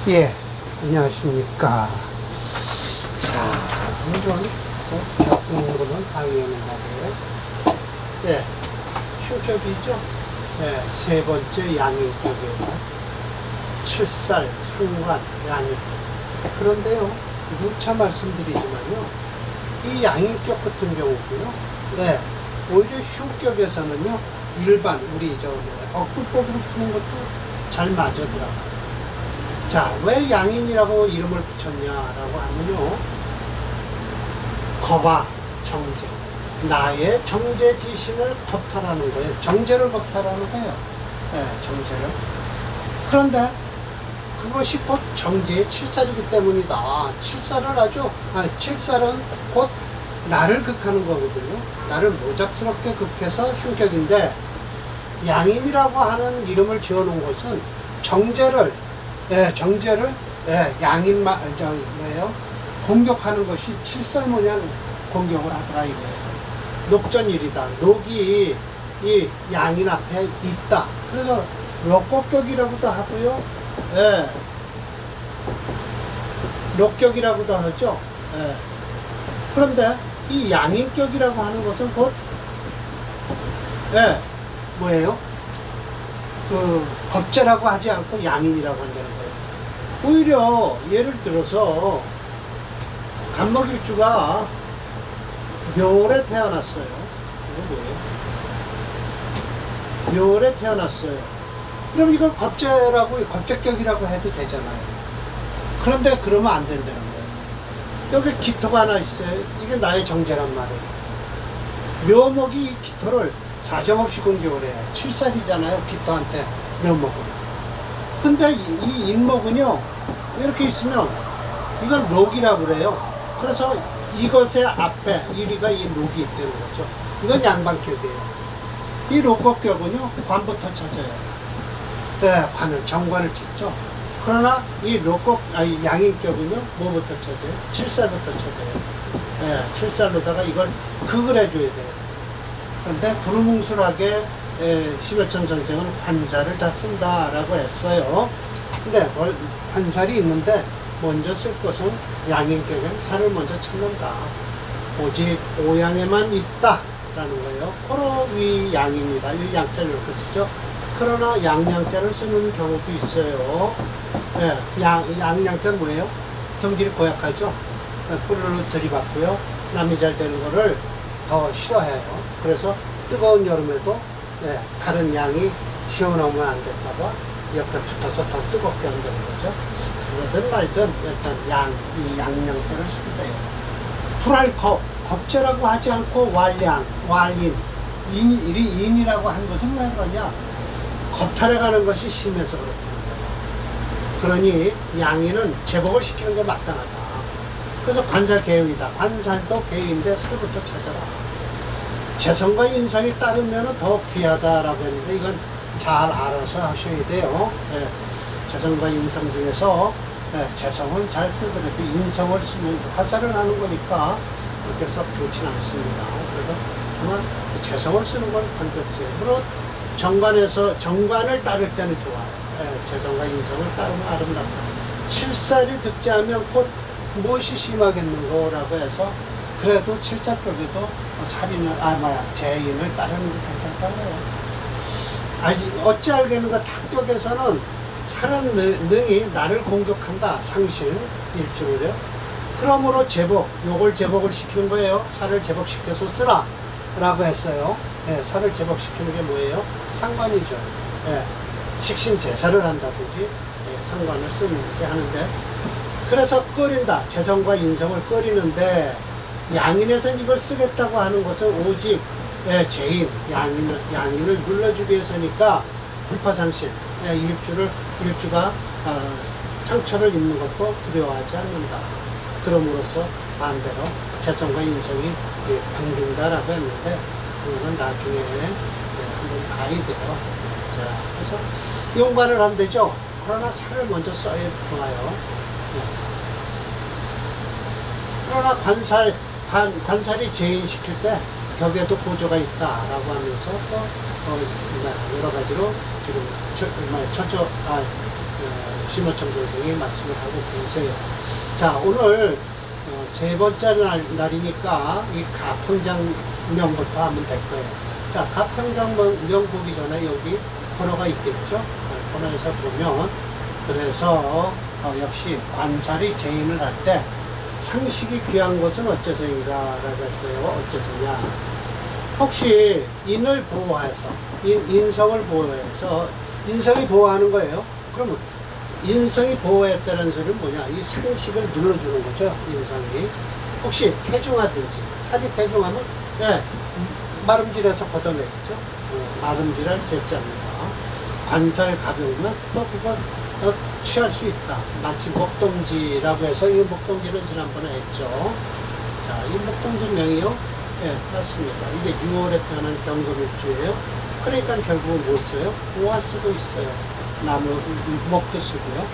예, 안녕하십니까. 자, 오늘은 겪는 거는 당연히 말이에요. 예, 흉격이죠. 예, 세 번째 양인격이에요. 7살 상관 양인격. 그런데요, 누차 말씀드리지만요, 이 양인격 같은 경우고요, 예, 오히려 흉격에서는요, 일반 우리 억불법으로 푸는 것도 잘 맞아들어가요. 자, 왜 양인이라고 이름을 붙였냐라고 하면요, 거봐, 정제. 나의 정제 지신을 겁탈하는 거예요. 정제를 겁탈하는 거예요. 네, 정제를. 그런데 그것이 곧 정제의 칠살이기 때문이다. 칠살은 곧 나를 극하는 거거든요. 나를 모작스럽게 극해서 흉격인데, 양인이라고 하는 이름을 지어놓은 것은 정제를 공격하는 것이 칠살모냥 공격을 하더라 이거예요. 녹전일이다. 녹이 이 양인 앞에 있다. 그래서 녹곡격이라고도 하고요. 예. 녹격이라고도 하죠. 예. 그런데 이 양인격이라고 하는 것은 곧 뭐예요? 겁제라고 하지 않고 양인이라고 한다는 거예요. 오히려 예를 들어서 간목일주가 묘월에 태어났어요. 이거 뭐예요? 묘월에 태어났어요. 그럼 이걸 겁제격이라고 해도 되잖아요. 그런데 그러면 안 된다는 거예요. 여기 기토가 하나 있어요. 이게 나의 정제란 말이에요. 묘목이 이 기토를 사정없이 공격을 해요. 칠살이잖아요. 기토한테 묘목은. 근데 이 인목은요, 이렇게 있으면 이건 록이라고 그래요. 그래서 이것의 앞에 이리가 이 록이 있다는 거죠. 이건 양반격이에요. 이 록곡격은요, 관부터 찾아요. 네, 정관을 짓죠. 그러나 이 양인격은요, 뭐부터 찾아요? 칠살부터 찾아요. 네, 칠살로다가 이걸 극을 해줘야 돼요. 그런데 두루뭉술하게 심해천 선생은 관살을 다 쓴다라고 했어요. 근데 관살이 있는데 먼저 쓸 것은 양인격은 살을 먼저 찾는다. 오직 오양에만 있다라는 거예요. 코로 위 양입니다. 이 양자를 이렇게 쓰죠. 그러나 양양자를 쓰는 경우도 있어요. 네, 양양자는 뭐예요? 성질이 고약하죠. 뿌리를 들이받고요. 남이 잘 되는 거를 더 싫어해요. 그래서 뜨거운 여름에도 다른 양이 시원하면 안 될까봐 옆에 붙어서 더 뜨겁게 한다는 거죠. 그러든 말든 일단 이 양양자를 쓰게 돼요. 불알겁, 겁제라고 하지 않고 왈인, 인이라고 한 것은 왜 그러냐? 겁탈해가는 것이 심해서 그렇다는 거예요. 그러니 양인은 제복을 시키는 게 마땅하다. 그래서 관살 개요이다. 관살도 개요인데 살부터 찾아라. 재성과 인성이 따르면 더 귀하다라고 했는데 이건 잘 알아서 하셔야 돼요. 재성과 인성 중에서 재성은 잘 쓰더라도 인성을 쓰면 화살을 하는 거니까 그렇게 썩 좋지는 않습니다. 그래서 그만 재성을 쓰는 건 관대없어요. 물론 정관을 따를 때는 좋아요. 재성과 인성을 따르면 아름답다. 칠살이 득자하면 곧 무엇이 심하겠는거라고 해서 그래도 칠살격에도 재인을 따르는 게 괜찮다고 해요. 어찌 알겠는가, 탁격에서는 살은 능히 나를 공격한다. 상신, 일주를요. 그러므로 요걸 제복을 시키는 거예요. 살을 제복시켜서 쓰라. 라고 했어요. 살을 제복시키는 게 뭐예요? 상관이죠. 식신 제사를 한다든지, 상관을 쓰는지 하는데, 그래서 끓인다. 재성과 인성을 끓이는데, 양인에서는 이걸 쓰겠다고 하는 것은 오직 재인, 양인을 눌러주기 위해서니까 불파상신, 일주가 상처를 입는 것도 두려워하지 않는다. 그럼으로써 반대로 재성과 인성이 반긴다라고 했는데 그거는 나중에 한번 봐야 돼요. 자, 그래서 용관을 한대죠. 그러나 살을 먼저 써야 좋아요. 그러나 관살이 재인시킬 때 격에도 보조가 있다라고 하면서 또 여러 가지로 지금 심호청 선생이 말씀을 하고 계세요. 자, 오늘 세 번째 날이니까 이 가평장명부터 하면 될 거예요. 자, 가평장명 보기 전에 여기 번호가 있겠죠? 번호에서 보면, 그래서 역시 관살이 제인을 할 때 상식이 귀한 것은 어째서인가 라고 했어요. 어째서냐, 혹시 인을 보호해서 인성을 보호해서 인성이 보호하는 거예요. 그러면 인성이 보호했다는 소리는 뭐냐, 이 상식을 눌러주는 거죠. 인성이 혹시 태중하든지, 살이 태중하면 마름질해서 걷어내겠죠. 마름질할 제자입니다. 관살 가벼우면 또 그걸 취할 수 있다. 마치 목동지라고 해서, 이 목동지는 지난번에 했죠. 자, 이 목동지 명이요, 맞습니다. 이게 6월에 태어난 경금일주예요. 그러니까 결국은 못 써요? 오화 쓰고 있어요. 나무, 목도 쓰고요.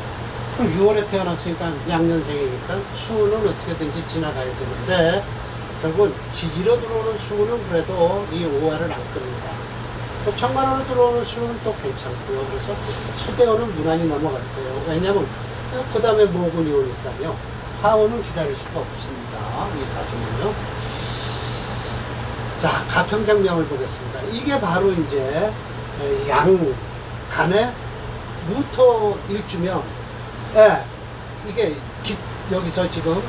그럼 6월에 태어났으니까 양년생이니까 수는 어떻게든지 지나가야 되는데, 결국은 지지로 들어오는 수는 그래도 이 오화를 안 끕니다. 또 정관으로 들어오는 수는 또 괜찮고요. 그래서 수대오는 무난히 넘어갈 거예요. 왜냐면 그 다음에 모군이 오니까요. 화오는 기다릴 수가 없습니다. 이 사주는요. 자, 가평장명을 보겠습니다. 이게 바로 이제 양 간의 무토 일주면, 이게 여기서 지금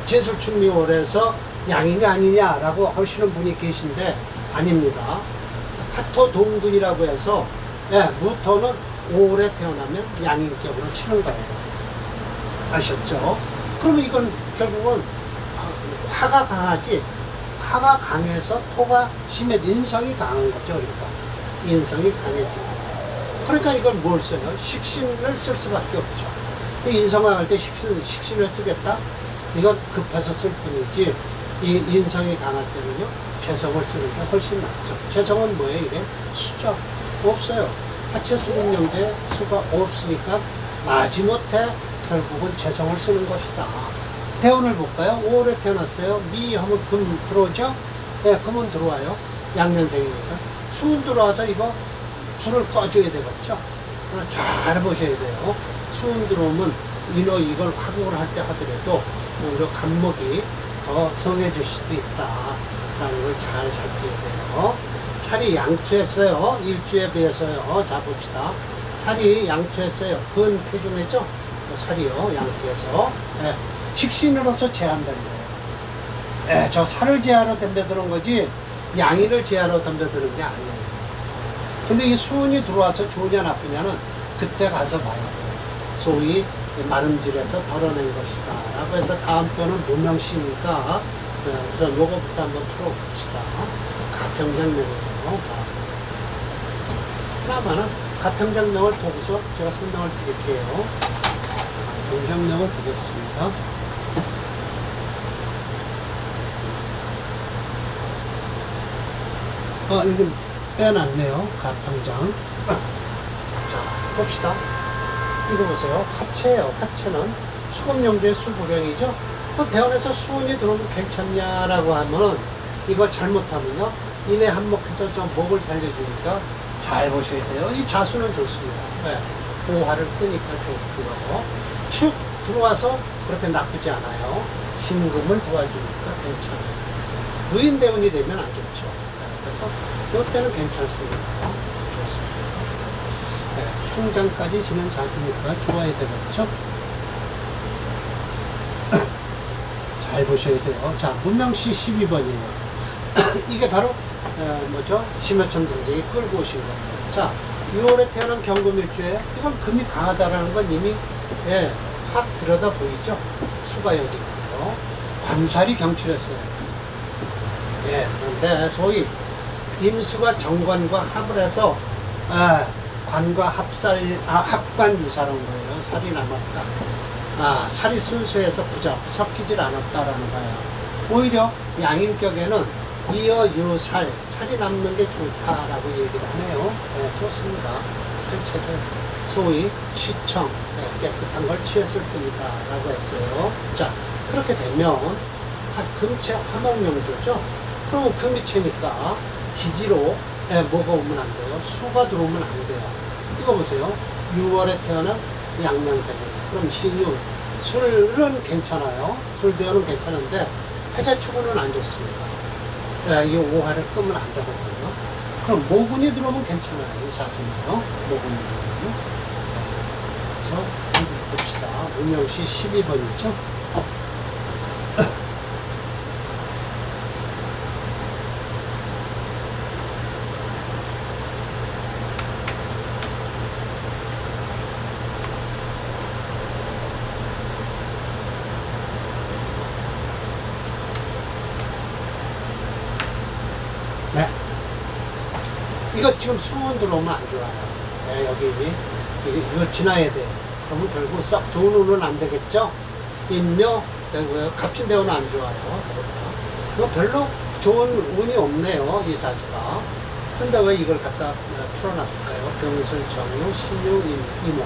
진술충미월에서 양이냐 아니냐라고 하시는 분이 계신데 아닙니다. 화토 동근이라고 해서, 무토는 5월에 태어나면 양인격으로 치는 거예요. 아셨죠? 그러면 이건 결국은 화가 강하지, 화가 강해서 토가 심해, 인성이 강한 거죠. 그러니까 인성이 강해집니다. 그러니까 이건 뭘 써요? 식신을 쓸 수밖에 없죠. 인성화할 때 식신을 쓰겠다? 이건 급해서 쓸 뿐이지, 이 인성이 강할 때는요, 재성을 쓰는 게 훨씬 낫죠. 재성은 뭐예요? 이게 수죠. 없어요. 하체 수금령제 수가 없으니까 마지못해 결국은 재성을 쓰는 것이다. 대운을 볼까요? 5월에 태어났어요. 미 하면 금 들어오죠? 네, 금은 들어와요. 양년생이니까. 수은 들어와서 이거 불을 꺼줘야 되겠죠? 잘 보셔야 돼요. 수은 들어오면 이걸 화국을 할 때 하더라도 오히려 간목이 더 성해질 수도 있다라는 걸 잘 살펴야 돼요. 살이 양투했어요. 일주에 비해서요. 자, 봅시다. 살이 양투했어요. 그건 태중했죠? 살이요. 양투해서. 식신으로서 제한된 거예요. 저 살을 제하러 덤벼드는 거지 양인을 제하러 덤벼드는 게 아니에요. 근데 이 수운이 들어와서 좋으냐 나쁘냐는 그때 가서 봐야 돼요. 소위 마름질해서 덜어낸 것이다 라고 해서 다음 편은 무명시니까 그럼 요거부터 한번 풀어봅시다. 가평장명이에요. 그나마는 가평장명을 보고서 제가 설명을 드릴게요. 가평장명을 보겠습니다. 이거 빼놨네요. 가평장. 자, 봅시다. 이거 보세요. 화채예요. 화채는 수금용주의 수부령이죠. 대원에서 수운이 들어오면 괜찮냐라고 하면, 이거 잘못하면요, 인해 한몫해서 좀 목을 살려주니까 잘 보셔야 돼요. 이 자수는 좋습니다. 보화를 끄니까 좋고요. 축 들어와서 그렇게 나쁘지 않아요. 신금을 도와주니까 괜찮아요. 무인대운이 되면 안 좋죠. 그래서 이때는 괜찮습니다. 좋습니다. 통장까지 지는 사주니까 좋아야 되겠죠? 잘 보셔야 돼요. 자, 문명시 12번이에요. 이게 바로 뭐죠? 심여천 선생이 끌고 오신 거예요. 자, 6월에 태어난 경금일주에 이건 금이 강하다라는 건 이미 확 들여다 보이죠? 수가 여기 있고요. 관살이 경출했어요. 그런데 소위 임수가 정관과 합을 해서 관과 합관유사라는 거예요. 살이 남았다. 살이 순수해서 섞이질 않았다라는 거예요. 오히려 양인격에는 이어유살, 살이 남는 게 좋다라고 얘기를 하네요. 좋습니다. 살체도 소위 취청, 깨끗한 걸 취했을 뿐이다 라고 했어요. 자, 그렇게 되면 금체 화목명조죠. 그러면 금이체니까 지지로 뭐가 오면 안 돼요? 수가 들어오면 안 돼요. 이거 보세요. 6월에 태어난 양양색이에요. 그럼 신유, 술은 괜찮아요. 술대어는 괜찮은데 해자축은 안 좋습니다. 예, 이 오화를 끄면 안 되거든요. 그럼 모군이 들어오면 괜찮아요. 이 사주는요. 모군이 들어오면. 그래서 한번 봅시다. 문명시 12번이죠. 네. 이거 지금 수문 들어오면 안 좋아요. 네, 여기, 이걸 지나야 돼요. 그러면 결국 썩 좋은 운은 안 되겠죠? 인묘, 되고요. 갑진대운은 안 좋아요. 이거 별로 좋은 운이 없네요. 이 사주가. 근데 왜 이걸 갖다 풀어놨을까요? 병술, 정유, 신유, 이모.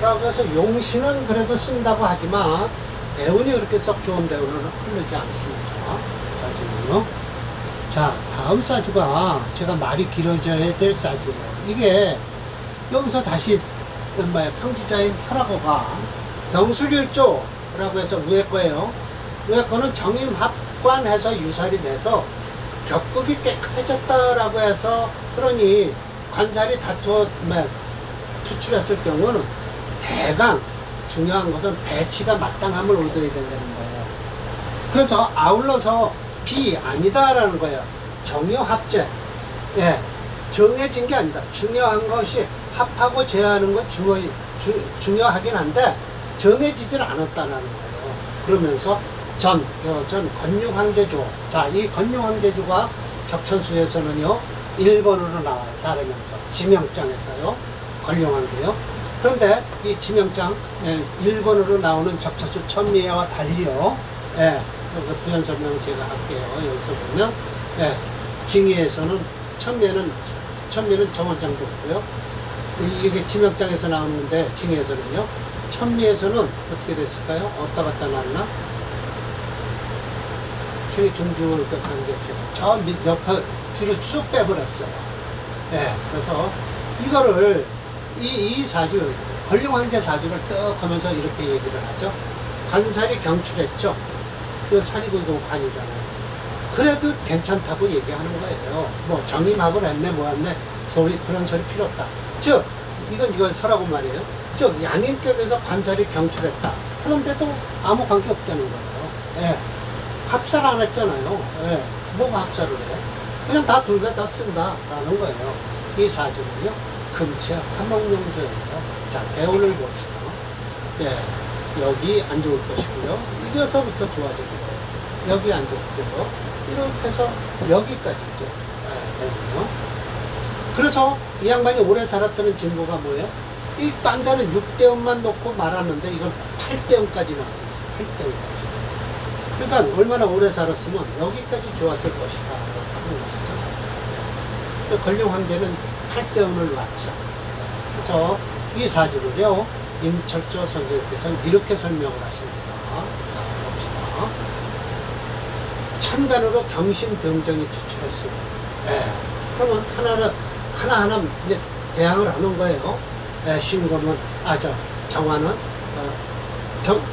라고 해서 용신은 그래도 쓴다고 하지만 대운이 그렇게 썩 좋은 대운은 흐르지 않습니다. 사주는요. 자, 다음 사주가 제가 말이 길어져야 될 사주예요. 이게 여기서 다시 평주자인 설하고가 병술일조라고 해서 위에 거예요. 위에 거는 정임합관해서 유살이 돼서 격국이 깨끗해졌다라고 해서, 그러니 관살이 투출했을 경우는 대강 중요한 것은 배치가 마땅함을 얻어야 된다는 거예요. 그래서 아울러서 비 아니다라는 거예요. 정여합제. 예, 정해진 게 아니다. 중요한 것이 합하고 제하는 건 중요하긴 한데 정해지질 않았다는 거예요. 그러면서 전 건육황제조. 자, 이 건육황제조가 적천수에서는요 1번으로 나와요. 사례명장 지명장에서요. 건육황제요. 그런데 이 지명장 1번으로 나오는 적천수 천미애와 달리요. 예, 여기서 부연 설명을 제가 할게요. 여기서 보면, 예, 징의에서는 천미는 정원장도 없고요. 이게 지명장에서 나오는데 징의에서는요. 천미에서는 어떻게 됐을까요? 어디다 갖다 놨나? 책이 중중을 뜻하는 게 없어요. 저 밑 옆에 뒤로 쭉 빼버렸어요. 예, 그래서 이거를 이 사주, 권룡황제 사주를 뜩 하면서 이렇게 얘기를 하죠. 관살이 경출했죠. 그 살이고 이거 관이잖아요. 그래도 괜찮다고 얘기하는 거예요. 뭐 정임합을 했네 뭐 했네 그런 소리 필요 없다. 즉 이건 설하고 말이에요. 즉 양인격에서 관살이 경출했다. 그런데도 아무 관계 없다는 거예요. 예. 합살 안 했잖아요. 예. 뭐가 합살을 해? 그냥 다 둘 다 쓴다라는 거예요. 이 사주는요. 금치와 화목용조예요. 자, 대운을 봅시다. 예. 여기 안 좋을 것이고요. 이겨서부터 좋아질 거예요. 여기 안 좋고요. 이렇게 해서 여기까지죠. 네, 그래서 이 양반이 오래 살았다는 증거가 뭐예요? 이 딴 데는 6대운만 놓고 말하는데 이건 8대운까지 나와요. 8대운까지. 그러니까 얼마나 오래 살았으면 여기까지 좋았을 것이다. 그런 것이죠. 권룡황제는 8대운을 놨죠. 그래서 이 사주를요. 임철조 선생님께서는 이렇게 설명을 하십니다. 자, 봅시다. 천간으로 경신병정이 투출했습니다. 예. 그러면 하나하나 이제 대항을 하는 거예요. 예, 신금은, 정화는,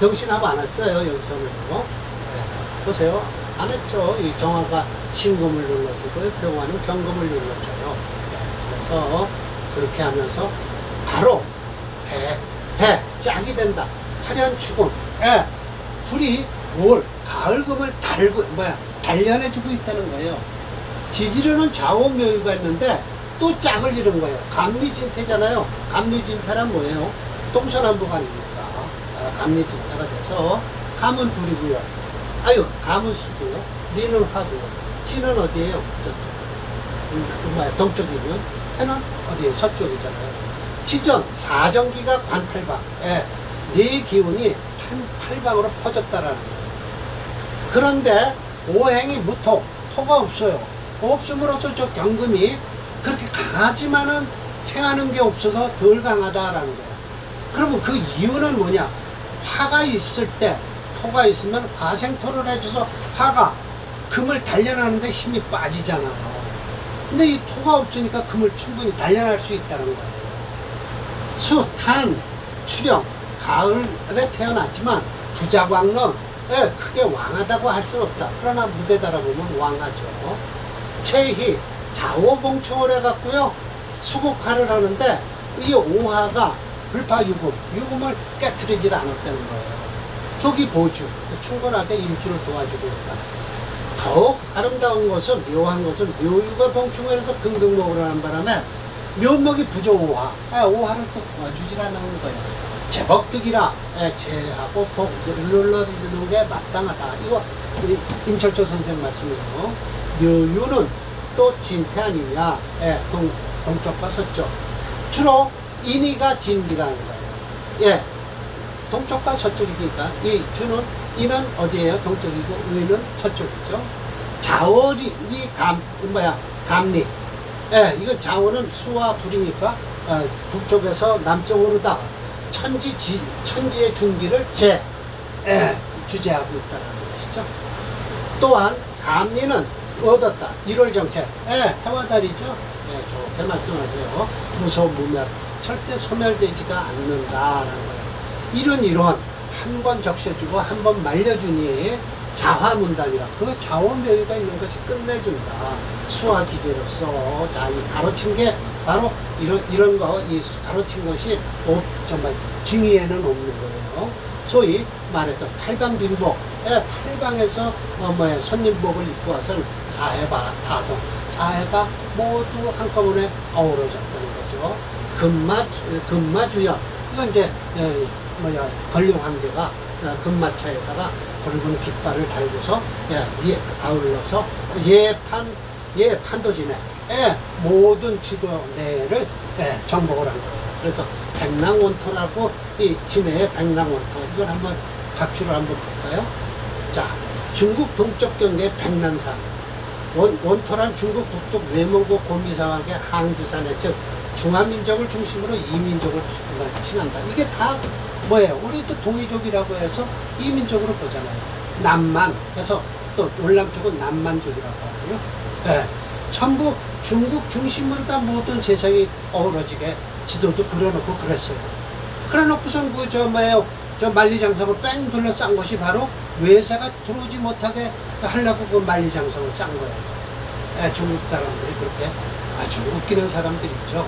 병신합 안 했어요, 여기서는요. 예. 보세요. 안 했죠. 이 정화가 신금을 눌러주고, 병화는 경금을 눌러줘요. 예. 그래서 그렇게 하면서 바로 짝이 된다. 화려한 추금. 예. 불이 가을금을 단련해주고 있다는 거예요. 지지르는 좌우묘유가 있는데 또 짝을 이룬 거예요. 감리진태잖아요. 감리진태란 뭐예요? 동서남북 아닙니까? 감리진태가 돼서 감은 둘이고요. 감은 수고요. 리는 화고요. 지는 어디예요? 동쪽이고요. 태는 어디예요? 서쪽이잖아요. 지전, 사정기가 관팔방. 예, 네 기운이 팔방으로 퍼졌다라는 거예요. 그런데 오행이 무토, 토가 없어요. 없음으로써 저 경금이 그렇게 강하지만은 생하는 게 없어서 덜 강하다라는 거예요. 그러면 그 이유는 뭐냐? 화가 있을 때, 토가 있으면 화생토를 해줘서 화가 금을 단련하는데 힘이 빠지잖아요. 근데 이 토가 없으니까 금을 충분히 단련할 수 있다는 거예요. 수, 탄, 출형, 가을에 태어났지만 부자광은 크게 왕하다고 할 수는 없다. 그러나 무대 달아보면 왕하죠. 최희, 좌오봉충을 해갖고요, 수국화를 하는데 이 오화가 불파유금, 유금을 깨트리질 않았다는 거예요. 조기 보주, 충분하게 일주를 도와주고 있다. 더욱 아름다운 것은, 묘한 것은 묘유가 봉충을 해서 긍긍목을 하는 바람에 묘목이 부정오화, 오화를 또 도와주질 않는 거예요. 제법득이라 제하고 복을 눌러주는 게 마땅하다. 이거 우리 임철조 선생 말씀이에요. 묘유는 또 진태 아니냐, 동쪽과 서쪽. 주로 인이가 진기라는 거예요. 동쪽과 서쪽이니까 이 주는 이는 어디예요? 동쪽이고 의는 서쪽이죠. 자월이 감리. 이거 자월은 수와 불이니까 북쪽에서 남쪽으로다. 천지의 중기를 주재하고 있다는 것이죠. 또한 감리는 얻었다. 1월 정체. 해와 달이죠. 좋게 말씀하세요. 무소무멸. 절대 소멸되지가 않는다라는 거예요. 이런 한 번 적셔주고 한 번 말려주니 자화문단이라. 그 자원묘유가 있는 것이 끝내준다. 수화 기제로서 자, 이 가로친 게 바로 이런 거, 이 가로친 것이 정말 징의에는 없는 거예요. 소위 말해서 팔방빈복, 팔방에서 손님복을 입고 와서는 사해바동, 사해가 모두 한꺼번에 어우러졌다는 거죠. 금마주연, 이건 이제 건룡 황제가 금마차에다가 붉은 깃발을 달고서 아울러서 판도진에 모든 지도 내를 정복을 한 거예요. 그래서 백랑원토라고 이 진해의 백랑원토, 이걸 한번 각주를 한번 볼까요? 자, 중국 동쪽 경계 백란산, 원토란 중국 북쪽 외몽고 고미상하게 항주산에, 즉 중화민족을 중심으로 이민족을 칭한다. 이게 다 뭐예요? 우리도 동이족이라고 해서 이민족으로 보잖아요. 남만 해서 또 월남쪽은 남만족이라고 하고요. 전부 중국 중심으로 다 모든 세상이 어우러지게 지도도 그려놓고 그랬어요. 그래놓고선 저 만리장성을 뺑 둘러싼 것이 바로 외세가 들어오지 못하게 하려고 그 만리장성을 싼 거예요. 중국 사람들이 그렇게 아주 웃기는 사람들이죠.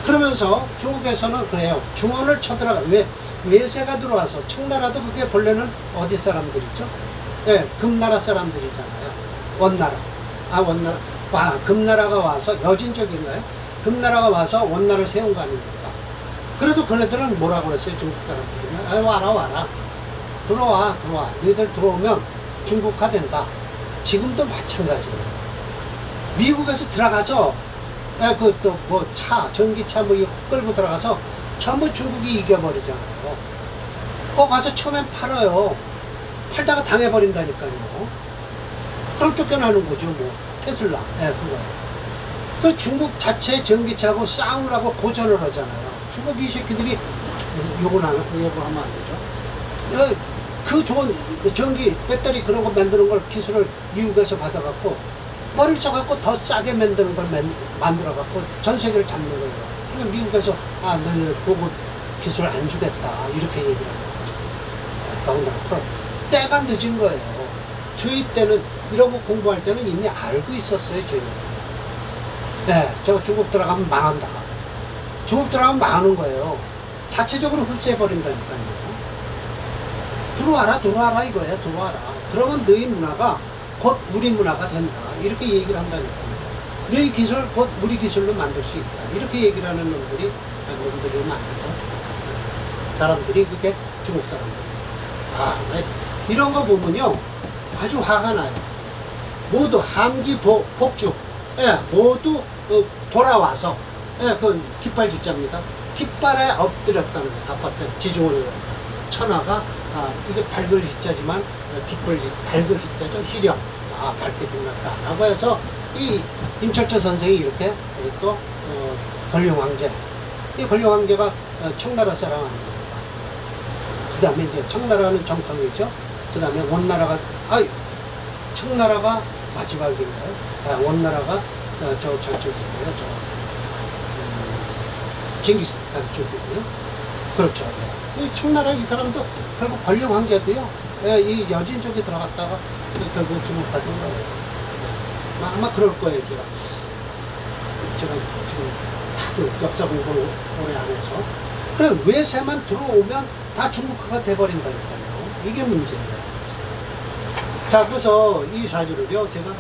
그러면서 중국에서는 그래요. 중원을 쳐들어가. 외세가 들어와서, 청나라도 그게 본래는 어디 사람들이죠? 금나라 사람들이잖아요. 원나라. 금나라가 와서, 여진족인가요? 금나라가 와서 원나라를 세운 거 아닙니까? 그래도 그네들은 뭐라고 그랬어요? 중국 사람들은. 와라. 들어와. 너희들 들어오면 중국화 된다. 지금도 마찬가지예요. 미국에서 들어가서 전기차 이거 끌고 들어가서 전부 중국이 이겨버리잖아요. 거 가서 처음엔 팔아요. 팔다가 당해버린다니까요. 그럼 쫓겨나는 거죠, 테슬라. 그거. 그 중국 자체 전기차하고 싸우라고 고전을 하잖아요. 중국 이 새끼들이, 요거 하면 안 되죠. 그 좋은 전기, 배터리 그런 거 만드는 걸 기술을 미국에서 받아갖고, 머리를 써갖고 더 싸게 만드는 걸 만들어갖고 전 세계를 잡는 거예요. 그러면 미국에서, 너희들 고급 기술 안 주겠다. 이렇게 얘기를 하는 거죠. 더군다나 때가 늦은 거예요. 저희 때는, 이런 거 공부할 때는 이미 알고 있었어요, 저희는. 저거 중국 들어가면 망한다. 중국 들어가면 망하는 거예요. 자체적으로 흡수해버린다니까요. 들어와라 이거예요. 들어와라. 그러면 너희 문화가 곧 우리 문화가 된다. 이렇게 얘기를 한다니까요. 너희 기술 곧 우리 기술로 만들 수 있다. 이렇게 얘기를 하는 놈들이 많죠. 사람들이 그게 중국 사람들. 이런 거 보면요, 아주 화가 나요. 모두 함기 복주, 모두 돌아와서, 그 깃발 주자입니다. 깃발에 엎드렸다는 거, 덮었던 지중원을. 천하가, 이게 밝을 희자지만, 밝을 희자죠. 희령. 밝게 빛났다. 라고 해서, 이 임철조 선생이 이렇게 또, 건룡황제. 이 건룡황제가 청나라 사람 아닙니까? 그 다음에 이제 청나라는 정통이죠. 그 다음에 원나라가, 청나라가 마지막인가요? 원나라가 저쪽이고요. 징기스칸 쪽이고요. 그렇죠. 이 청나라 이 사람도 결국 권력 관계도요. 예, 이 여진 쪽에 들어갔다가 결국 주목받은 거예요. 아마 그럴 거예요, 제가 지금 하도 역사 공부를 오래 안 해서. 그럼 외세만 들어오면 다 중국화가 돼버린다니까요. 이게 문제예요. 자, 그래서 이 사주를요, 제가,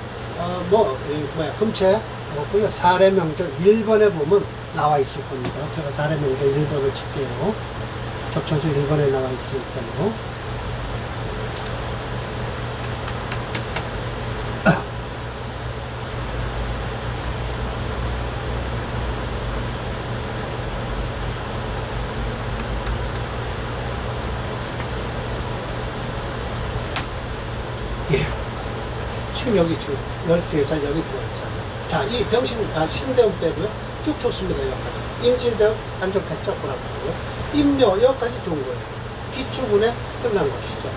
금체, 없고요. 사례명절 1번에 보면 나와 있을 겁니다. 제가 사례명절 1번을 칠게요. 적천수 1번에 나와 있으니까요. 예. 지금 여기 지금 13살 여기 들어있잖아요. 자, 이 신대원 빼고요. 쭉 좋습니다. 여기까지. 임진대원 안정했죠? 보라고요. 임묘 여기까지 좋은 거예요. 기축운에 끝난 것이죠.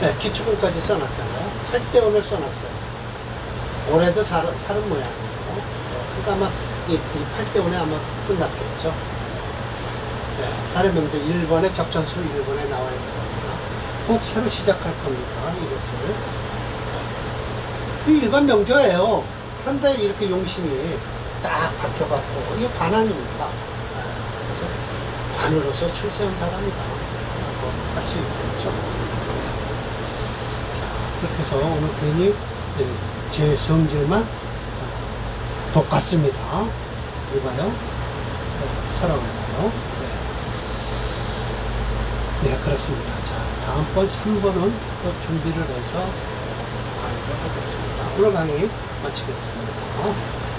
네, 기축운까지 써놨잖아요. 팔대운을 써놨어요. 올해도 살은 모양이에요. 네, 그러니까 아마 이 팔대운에 아마 끝났겠죠. 네, 사례명절 1번에 적천수 1번에 나와 있는 겁니다. 곧 새로 시작할 겁니다. 이것을. 이 일반 명조예요. 그런데 이렇게 용신이 딱 박혀갖고, 이거 관한입니다. 그래서 관으로서 출세한 사람이다. 라고 할 수 있겠죠. 자, 그렇게 해서 오늘 괜히 제 성질만 똑같습니다. 이거요. 서러운가요? 네, 그렇습니다. 자, 다음번 3번은 또 준비를 해서 강의를 하겠습니다. 오늘 강의 마치겠습니다.